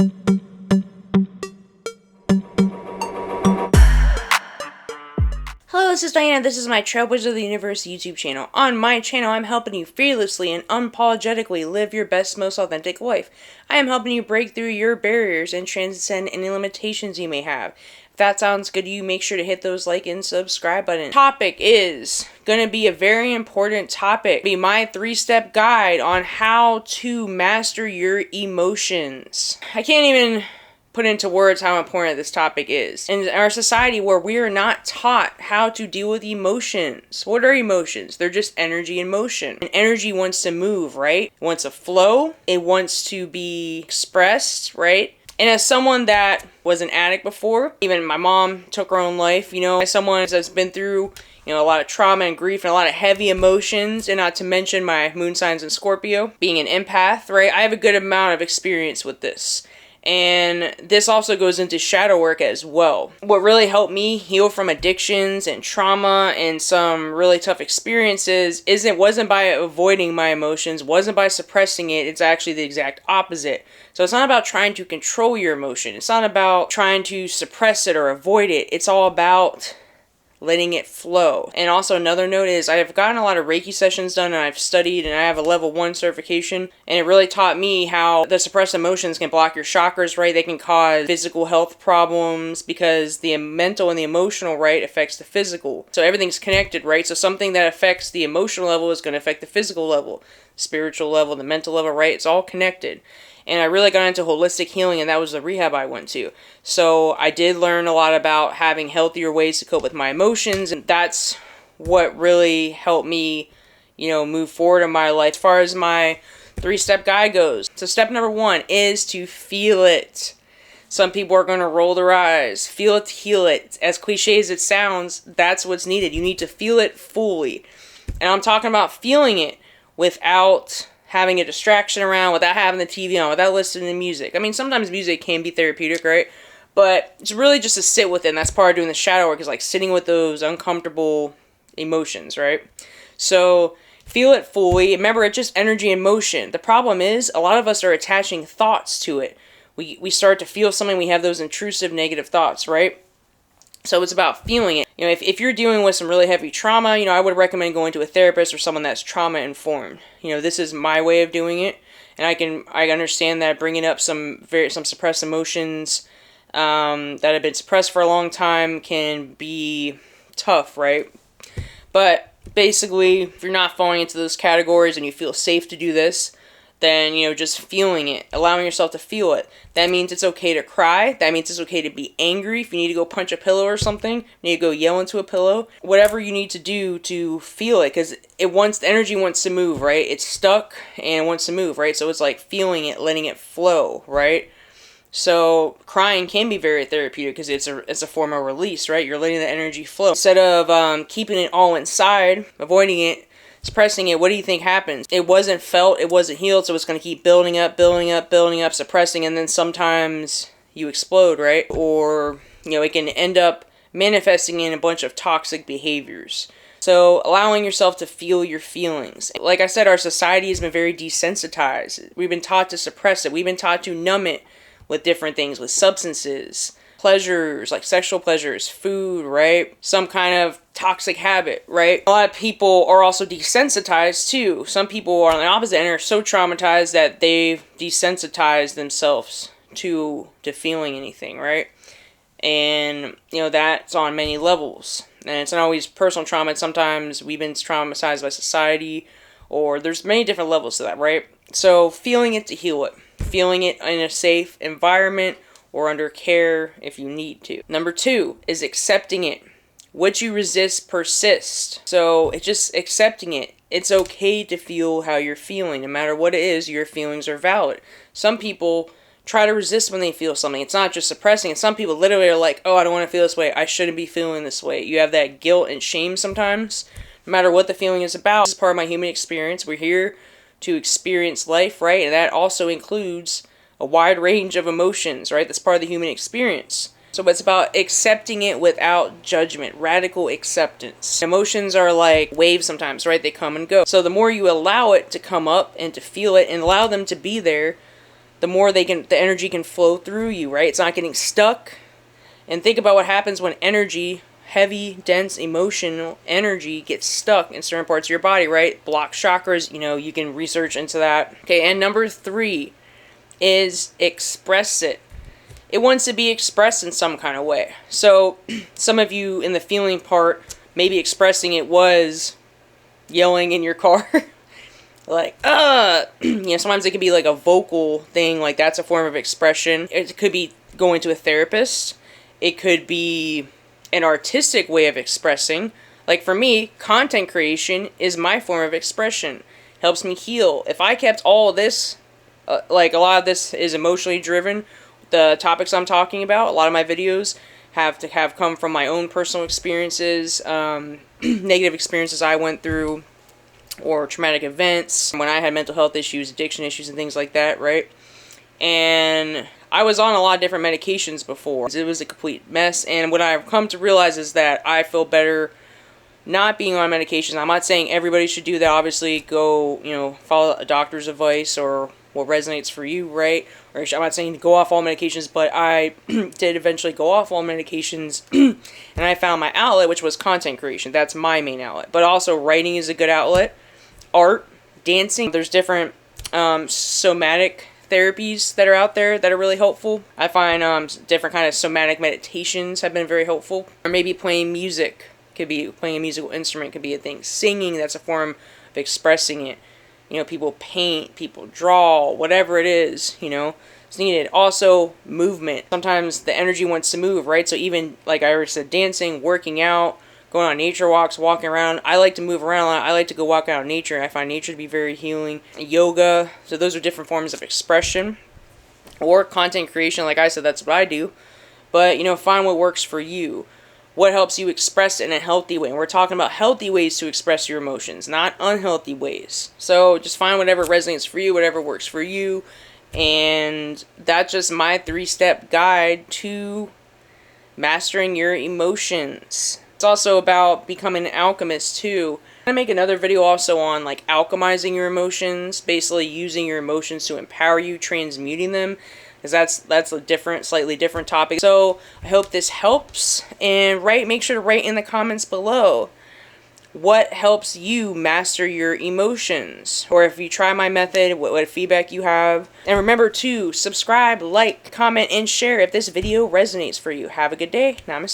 Hello, this is Diana. This is my Trailblazers of the Universe YouTube channel. On my channel, I'm helping you fearlessly and unapologetically live your best, most authentic life. I am helping you break through your barriers and transcend any limitations you may have. If that sounds good to you, make sure to hit those like and subscribe button. Topic is going to be a very important topic. Be my 3-step guide on how to master your emotions. I can't even put into words how important this topic is. In our society where we are not taught how to deal with emotions. What are emotions? They're just energy in motion. And energy wants to move, right? It wants to flow. It wants to be expressed, right? And as someone that was an addict before, even my mom took her own life, as someone that's been through, a lot of trauma and grief and a lot of heavy emotions, and not to mention my moon signs in Scorpio, being an empath, right? I have a good amount of experience with this. And this also goes into shadow work as well. What really helped me heal from addictions and trauma and some really tough experiences wasn't by avoiding my emotions, wasn't by suppressing it. It's actually the exact opposite. So it's not about trying to control your emotion. It's not about trying to suppress it or avoid it. It's all about letting it flow. And also another note is I've gotten a lot of Reiki sessions done, and I've studied, and I have a level 1 certification, and it really taught me how the suppressed emotions can block your chakras, right? They can cause physical health problems because the mental and the emotional, right, affects the physical. So everything's connected, right? So something that affects the emotional level is going to affect the physical level, spiritual level, the mental level, right? It's all connected. And I really got into holistic healing, and that was the rehab I went to. So I did learn a lot about having healthier ways to cope with my emotions, and that's what really helped me, move forward in my life. As far as my 3-step guide goes, so step number 1 is to feel it. Some people are going to roll their eyes. Feel it to heal it. As cliche as it sounds, that's what's needed. You need to feel it fully. And I'm talking about feeling it without having a distraction around, without having the TV on, without listening to music. I mean, sometimes music can be therapeutic, right? But it's really just to sit with it, and that's part of doing the shadow work, is like sitting with those uncomfortable emotions, right? So feel it fully. Remember, it's just energy in motion. The problem is a lot of us are attaching thoughts to it. We start to feel something, we have those intrusive negative thoughts, right? So it's about feeling it. If you're dealing with some really heavy trauma, I would recommend going to a therapist or someone that's trauma informed. This is my way of doing it, and I understand that bringing up some suppressed emotions that have been suppressed for a long time can be tough, right? But basically, if you're not falling into those categories and you feel safe to do this, then, just feeling it, allowing yourself to feel it. That means it's okay to cry. That means it's okay to be angry. If you need to go punch a pillow or something, you need to go yell into a pillow. Whatever you need to do to feel it, because the energy wants to move, right? It's stuck and it wants to move, right? So it's like feeling it, letting it flow, right? So crying can be very therapeutic because it's a form of release, right? You're letting the energy flow. Instead of keeping it all inside, avoiding it, suppressing it, what do you think happens? It wasn't felt, it wasn't healed, so it's going to keep building up, suppressing, and then sometimes you explode, right? Or, it can end up manifesting in a bunch of toxic behaviors. So allowing yourself to feel your feelings. Like I said, our society has been very desensitized. We've been taught to suppress it. We've been taught to numb it with different things, with substances, pleasures, like sexual pleasures, food, right? Some kind of toxic habit, right? A lot of people are also desensitized too. Some people are on the opposite end, are so traumatized that they've desensitized themselves to feeling anything, right? And, that's on many levels. And it's not always personal trauma. Sometimes we've been traumatized by society, or there's many different levels to that, right? So feeling it to heal it. Feeling it in a safe environment or under care if you need to. Number 2 is accepting it. What you resist persists. So it's just accepting it. It's okay to feel how you're feeling. No matter what it is, your feelings are valid. Some people try to resist when they feel something. It's not just suppressing. And some people literally are like, oh, I don't want to feel this way. I shouldn't be feeling this way. You have that guilt and shame sometimes. No matter what the feeling is about. This is part of my human experience. We're here to experience life, right? And that also includes a wide range of emotions, right? That's part of the human experience. So it's about accepting it without judgment, radical acceptance. Emotions are like waves sometimes, right? They come and go. So the more you allow it to come up and to feel it and allow them to be there, the more the energy can flow through you, right? It's not getting stuck. And think about what happens when energy, heavy, dense, emotional energy gets stuck in certain parts of your body, right? Block chakras, you know, you can research into that. Okay, and number 3 is express it. It wants to be expressed in some kind of way. So some of you in the feeling part, maybe expressing it was yelling in your car. Like, you know, sometimes it can be like a vocal thing, like that's a form of expression. It could be going to a therapist. It could be an artistic way of expressing. Like for me, content creation is my form of expression. Helps me heal. If I kept all of this, like a lot of this is emotionally driven, the topics I'm talking about, a lot of my videos have come from my own personal experiences, negative experiences I went through, or traumatic events, when I had mental health issues, addiction issues, and things like that, right? And I was on a lot of different medications before. It was a complete mess, and what I've come to realize is that I feel better not being on medications. I'm not saying everybody should do that. Obviously, go, you know, follow a doctor's advice or what resonates for you, right? Or I'm not saying to go off all medications, but I did eventually go off all medications, and I found my outlet, which was content creation. That's my main outlet. But also, writing is a good outlet. Art, dancing. There's different somatic therapies that are out there that are really helpful. I find different kind of somatic meditations have been very helpful. Or maybe playing music. Could be playing a musical instrument, could be a thing. Singing, that's a form of expressing it. You know, people paint, people draw, whatever it is, you know, it's needed. Also, movement. Sometimes the energy wants to move, right? So even, like I already said, dancing, working out, going on nature walks, walking around. I like to move around a lot. I like to go walk out in nature. I find nature to be very healing. Yoga. So those are different forms of expression. Or content creation. Like I said, that's what I do. But, you know, find what works for you. What helps you express it in a healthy way. And we're talking about healthy ways to express your emotions, not unhealthy ways. So just find whatever resonates for you, whatever works for you. And that's just my 3-step guide to mastering your emotions. It's also about becoming an alchemist too. I'm going to make another video also on like alchemizing your emotions, basically using your emotions to empower you, transmuting them. Because that's a different, slightly different topic. So I hope this helps, and make sure to write in the comments below what helps you master your emotions, or if you try my method, what feedback you have. And remember to subscribe, like, comment, and share if this video resonates for you. Have a good day. Namaste.